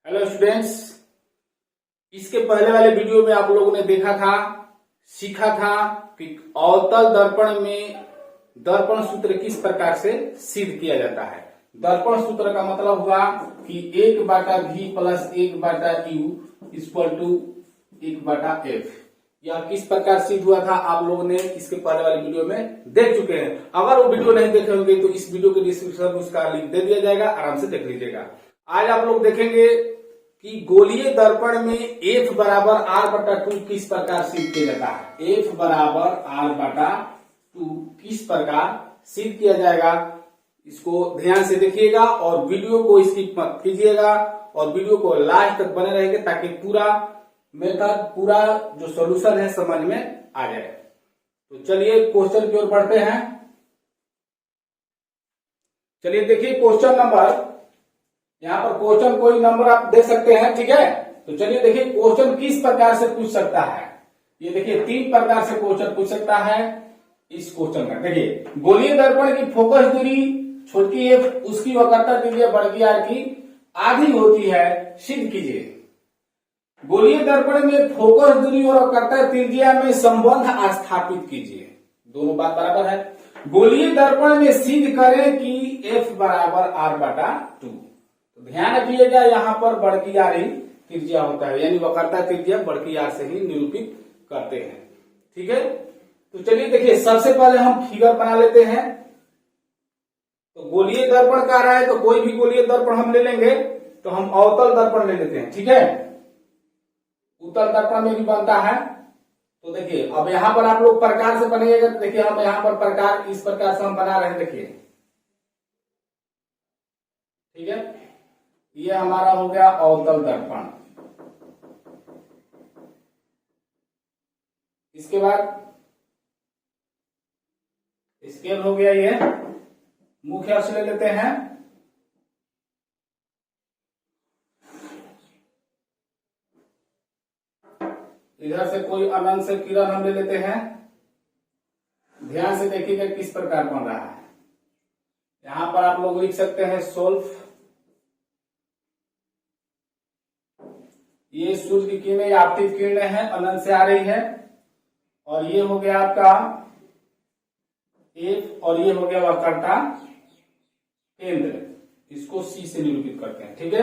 Hello students, इसके पहले वाले वीडियो में आप लोगों ने देखा था, सीखा था कि अवतल दर्पण में दर्पण सूत्र किस प्रकार से सिद्ध किया जाता है। दर्पण सूत्र का मतलब हुआ कि 1/v plus 1/u equal to 1/f। यह किस प्रकार सिद्ध हुआ था आप लोगों ने इसके पहले वाले वीडियो में देख चुके हैं। अगर वो वीडियो नहीं देखे होंगे तो इस वीडियो के डिस्क्रिप्शन में उसका लिंक दे दिया जाएगा, आराम से देख लीजिएगा। आज आप लोग देखेंगे कि गोलीय दर्पण में F बराबर R/2 किस प्रकार सिद्ध किया जाता है। F बराबर R/2 किस प्रकार सिद्ध किया जाएगा, इसको ध्यान से देखिएगा और वीडियो को स्किप मत कीजिएगा और वीडियो को लास्ट तक बने रहेंगे ताकि पूरा मेथड, पूरा जो सॉल्यूशन है समझ में आ जाए। तो चलिए क्वेश्चन की ओर बढ़ते हैं। चलिए देखिए क्वेश्चन नंबर, यहाँ पर क्वेश्चन कोई नंबर आप दे सकते हैं, ठीक है। तो चलिए देखिए क्वेश्चन किस प्रकार से पूछ सकता है। ये देखिए 3 प्रकार से क्वेश्चन पूछ सकता है इस क्वेश्चन का। देखिए गोलीय दर्पण की फोकस दूरी छोटी है, उसकी वक्रता त्रिज्या बड़ी आर की आधी होती है, सिद्ध कीजिए। गोलीय दर्पण में फोकस दूरी और वक्रता त्रिज्या में संबंध स्थापित कीजिए। दोनों बात बराबर है। गोलीय दर्पण में सिद्ध करें कि F बराबर R/2। ध्यान रखिएगा यहाँ पर बड़की आर ही त्रिज्या होता है, यानी वक्रता त्रिज्या बड़की आर से ही निरूपित करते हैं, ठीक है। तो चलिए देखिए सबसे पहले हम फिगर बना लेते हैं। तो गोलीय दर्पण का रहा है तो कोई भी गोलीय दर्पण हम ले लेंगे, तो हम अवतल दर्पण ले लेते हैं, ठीक है। उत्तल दर्पण में भी बनता है। तो देखिए अब यहाँ पर आप लोग प्रकार से बनेगा। देखिए हम यहाँ पर प्रकार इस प्रकार से हम बना रहे हैं, देखिए ठीक है। ये हमारा हो गया अवतल दर्पण। इसके बाद स्केल हो गया, ये मुख्य अक्ष ले लेते हैं। इधर से कोई अनंत से किरण हम ले लेते हैं। ध्यान से देखिएगा किस प्रकार बन रहा है। यहां पर आप लोग लिख सकते हैं सोल्फ। ये सूर्य की किरणें आपतित किरणें हैं, अनंत से आ रही है। और ये हो गया आपका F और ये हो गया वक्रता केंद्र, इसको C से निरूपित करते हैं, ठीक है।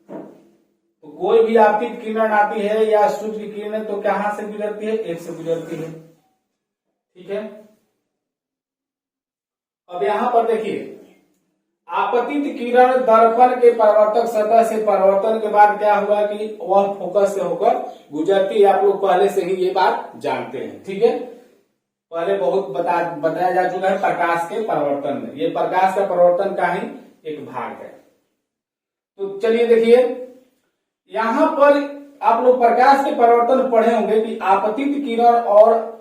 तो कोई भी आपतित किरण आती है या सूर्य की किरणें तो कहां से गुजरती है, F से गुजरती है, ठीक है। अब यहां पर देखिए आपतित किरण दर्पण के परावर्तक सतह से परावर्तन के बाद क्या हुआ कि वह फोकस से होकर गुजरती है। आप लोग पहले से ही ये बात जानते हैं, ठीक है। पहले बहुत बताया जा चुका है प्रकाश के परावर्तन में। ये प्रकाश का परावर्तन का ही एक भाग है। तो चलिए देखिए यहां पर आप लोग प्रकाश के परावर्तन पढ़े होंगे कि आपतित किरण और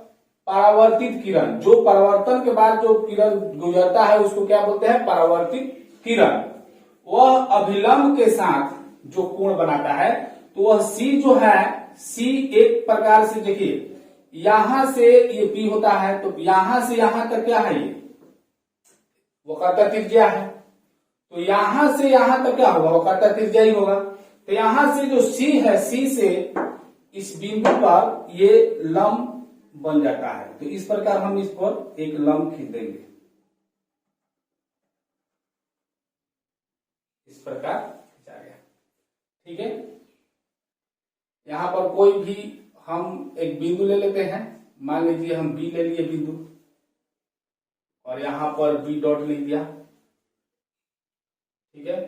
परावर्तित किरण। जो परावर्तन के बाद जो किरण गुजरता है उसको क्या बोलते हैं, परावर्तित किरण। वह अभिलंब के साथ जो कोण बनाता है, तो वह C जो है, C एक प्रकार से देखिए यहां से ये P होता है, तो यहां से यहां तक क्या है, ये वक्रता त्रिज्या है। तो यहां से यहां तक क्या होगा, वक्रता त्रिज्या ही होगा। तो यहां से जो C है, C से इस बिंदु पर ये लंब बन जाता है। तो इस प्रकार हम इस पर एक लंब खींच देंगे, इस प्रकार खींचा गया, ठीक है। यहां पर कोई भी हम एक बिंदु ले लेते हैं। मान लीजिए हम B ले लिए बिंदु और यहां पर B डॉट लिख दिया, ठीक है।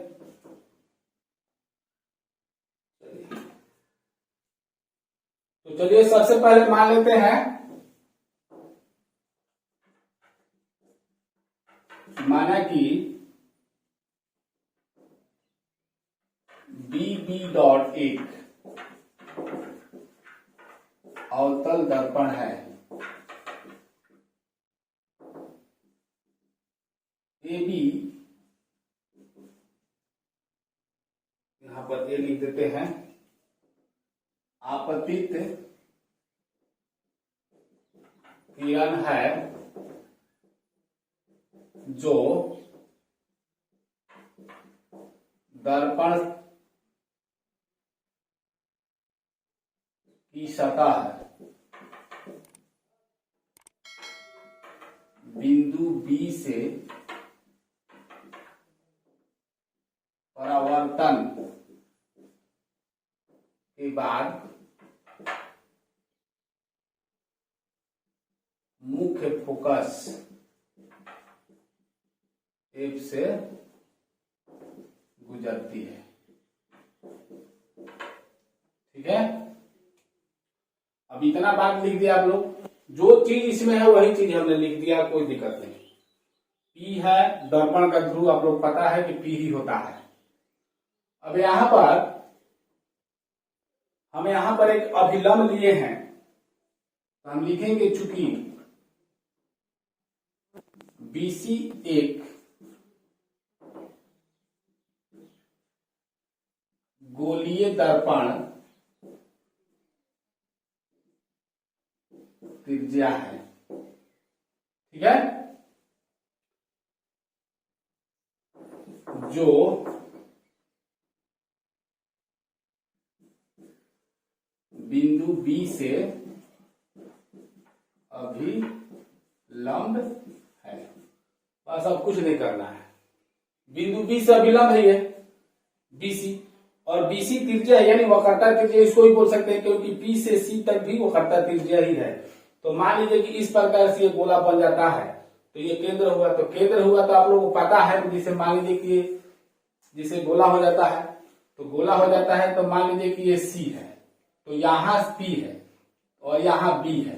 तो चलिए सबसे पहले मान लेते हैं, माना कि BB डॉट एक अवतल दर्पण है। AB यहां पर A लिख देते हैं। आपतित किरण है जो दर्पण की सतह बिंदु बी से परावर्तन के बाद मुख्य फोकस एफ से गुजरती है। ठीक है, अब इतना बात लिख दिया आप लोग, जो चीज इसमें है वही चीज हमने लिख दिया, कोई दिक्कत नहीं। पी है दर्पण का ध्रुव, आप लोग पता है कि पी ही होता है। अब यहां पर हम यहां पर एक अभिलंब लिए हैं, तो हम लिखेंगे चूंकि बीसी एक गोलीय दर्पण त्रिज्या है। ठीक है, जो बिंदु बी से अभिलंब है। बस अब कुछ नहीं करना है, बिंदु बी से अभिलंब है ये बीसी, और बीसी त्रिज्या यानी वक्रता त्रिज्या इसको ही बोल सकते हैं, क्योंकि पी से सी तक भी वक्रता त्रिज्या ही है। तो मान लीजिए कि इस प्रकार से ये गोला बन जाता है, तो ये केंद्र हुआ, तो केंद्र हुआ तो आप लोगों को पता है, जिसे मान लीजिए कि जिसे गोला हो जाता है, तो गोला हो जाता है, तो मान लीजिए कि ये सी है, तो यहाँ पी है और यहाँ बी है,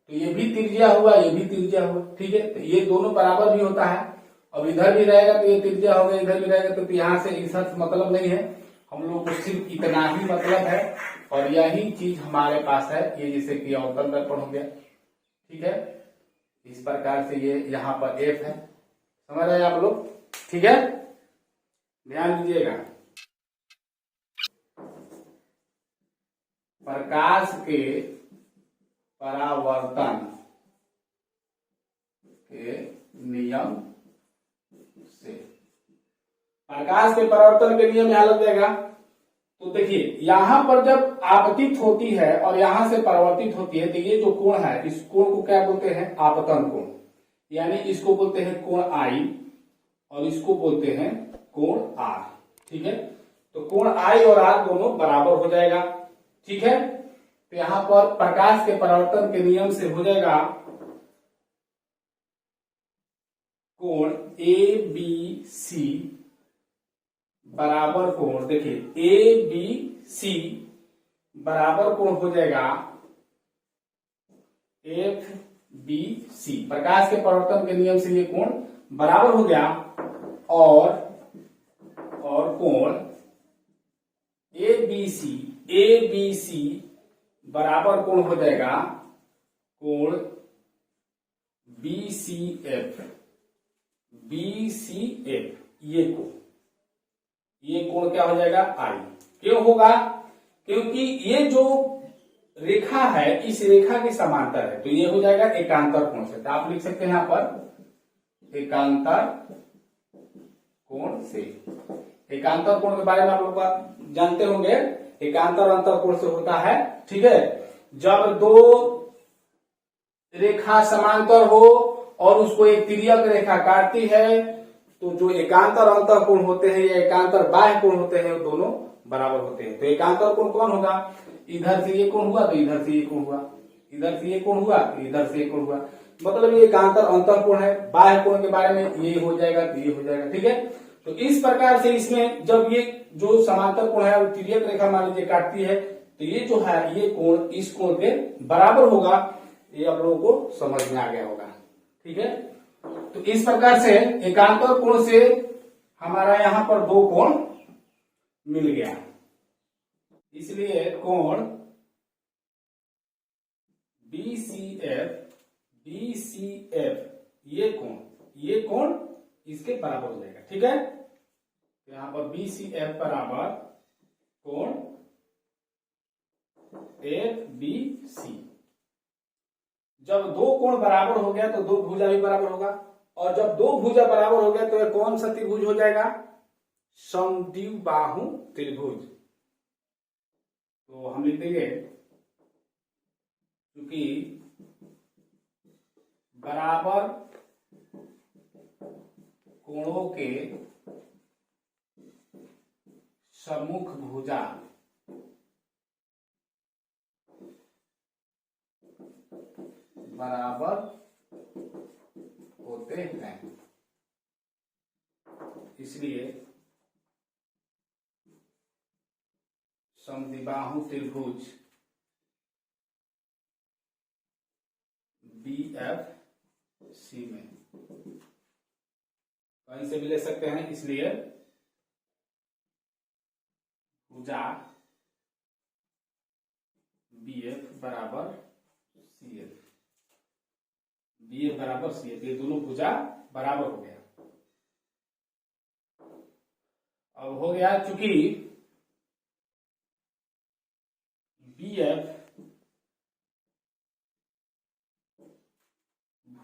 तो ये भी त्रिज्या हुआ, ये भी त्रिज्या हुआ। ठीक है, तो ये दोनों बराबर भी होता है। अब इधर भी रहेगा तो ये त्रिज्या होगा, इधर भी रहेगा, तो यहाँ से इसका मतलब नहीं है, हम लोग को सिर्फ इतना ही मतलब है, और यही चीज हमारे पास है। ये जैसे कि अवतल दर्पण हो गया। ठीक है, इस प्रकार से ये यहाँ पर एफ है, समझ रहे हैं आप लोग। ठीक है, ध्यान दीजिएगा, प्रकाश के परावर्तन के नियम से, प्रकाश के परावर्तन के नियम यहां लग जाएगा। तो देखिए, यहां पर जब आपतित होती है और यहां से परावर्तित होती है, तो ये जो कोण है, इस कोण को क्या बोलते हैं? आपतन कोण, यानी इसको बोलते हैं कोण आई, और इसको बोलते हैं कोण आर। ठीक है, तो कोण आई और आर दोनों बराबर हो जाएगा। ठीक है, तो यहां पर प्रकाश के परावर्तन के नियम से हो जाएगा कोण ए बी सी बराबर कोण, देखिए ए बी सी बराबर कोण हो जाएगा एफ बी सी। प्रकाश के परावर्तन के नियम से ये कोण बराबर हो गया, और कोण ए बी सी बराबर कोण हो जाएगा कोण बी सी एफ। ये कोण क्या हो जाएगा? आई। क्यों होगा? क्योंकि ये जो रेखा है, इस रेखा के समांतर है, तो ये हो जाएगा एकांतर कोण से। तो आप लिख सकते हैं यहां पर एकांतर कोण से। एकांतर कोण के बारे में आप लोग जानते होंगे, एकांतर अंतर कोण से होता है। ठीक है, जब दो रेखा समांतर हो और उसको एक तिर्यक रेखा काटती है, तो जो एकांतर अंतर कोण होते हैं या एकांतर बाह्य कोण होते हैं, वो दोनों बराबर होते हैं। तो एकांतर कोण कौन होगा? इधर से ये कोण हुआ तो इधर से ये कोण हुआ, इधर से ये कोण हुआ तो इधर से ये कोण हुआ, मतलब ये एकांतर अंतर कोण है। बाह्य कोण के बारे में ये हो जाएगा तो ये हो जाएगा। ठीक है, तो इस प्रकार से इसमें जब ये जो समांतर कोण है, तिर्यक रेखा मान लीजिए काटती है, तो ये जो है ये कोण इस कोण के बराबर होगा। ये आप लोगों को समझ में आ गया होगा। ठीक है, तो इस प्रकार से एकांतर कोण से हमारा यहां पर दो कोण मिल गया, इसलिए कोण BCF ये कोण इसके बराबर हो जाएगा। ठीक है, यहां पर BCF बराबर कोण FBC। जब दो कोण बराबर हो गया तो दो भुजा भी बराबर होगा, और जब दो भुजा बराबर हो गया तो कौन सा त्रिभुज हो जाएगा? समद्विबाहु त्रिभुज। तो हम लिख देंगे चूंकि बराबर कोणों के सम्मुख भुजा बराबर होते हैं, इसलिए समद्विबाहु त्रिभुज BFC में कहीं से भी ले सकते हैं, इसलिए भुजा BF बराबर CF, BF बराबर CF, ये दोनों भुजा बराबर हो गया। अब हो गया चूंकि BF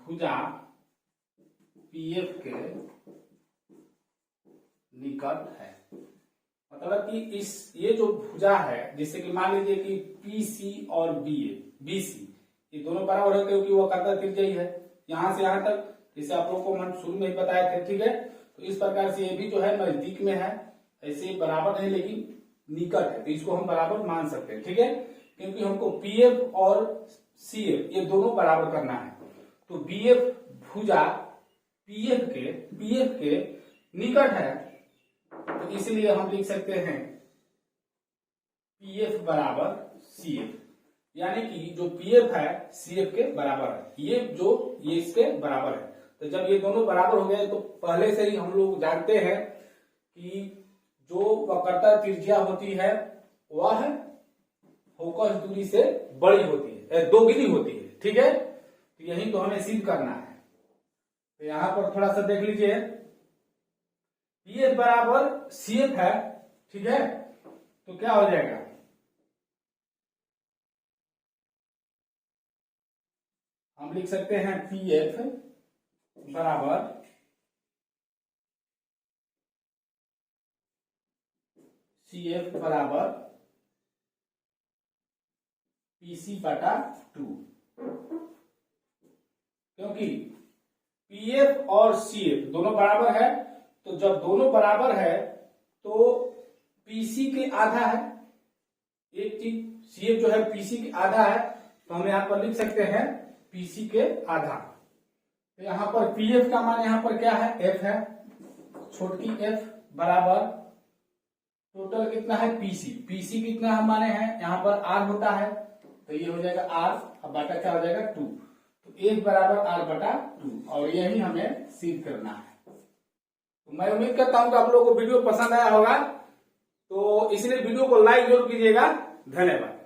भुजा PF के निकट है, मतलब कि ये जो भुजा है, जैसे कि मान लीजिए कि PC और BC ये दोनों बराबर है क्योंकि वो कर्ता त्रिज्यी है, यहां से यहां तक, जैसे आप लोगों को मैं शुरू में ही बताए थे, ठीक है। तो इस प्रकार से ये भी जो है नजदीक में है, ऐसे बराबर नहीं लेकिन निकट है, तो इसको हम बराबर मान सकते हैं, ठीक है, क्योंकि हमको PF और CF ये दोनों बराबर करना है। तो BF भुजा PF के निकट है, तो इसलिए हम लिख सकते हैं PF बराबर CF, यानी कि जो PF है CF के बराबर है, ये इसके बराबर है। तो जब ये दोनों बराबर हो गए तो पहले से ही हम लोग जानते हैं कि जो वक्रता त्रिज्या होती है वह फोकस दूरी से बड़ी होती है, दोगुनी होती है, ठीक है। तो यही तो हमें सिद्ध करना है। तो यहां पर थोड़ा सा देख लीजिए, PF बराबर CF है, ठीक है, तो क्या हो जाएगा, हम लिख सकते हैं PF बराबर CF बराबर PC बटा 2, क्योंकि PF और CF दोनों बराबर है, तो जब दोनों बराबर है तो PC के आधा है, एक चीज CF जो है PC के आधा है, तो हम यहां पर लिख सकते हैं PC के आधा। तो यहां पर PF का मान यहां पर क्या है, F है, छोटकी f बराबर टोटल कितना है PC कितना हम माने हैं, यहाँ पर R होता है, तो ये हो जाएगा R, अब बटा क्या हो जाएगा 2, तो 1 बराबर R बटा 2, और यही हमें सिद्ध करना है। तो मैं उम्मीद करता हूं कि आप लोगों को वीडियो पसंद आया होगा, तो इसलिए वीडियो को लाइक जरूर कीजिएगा। धन्यवाद।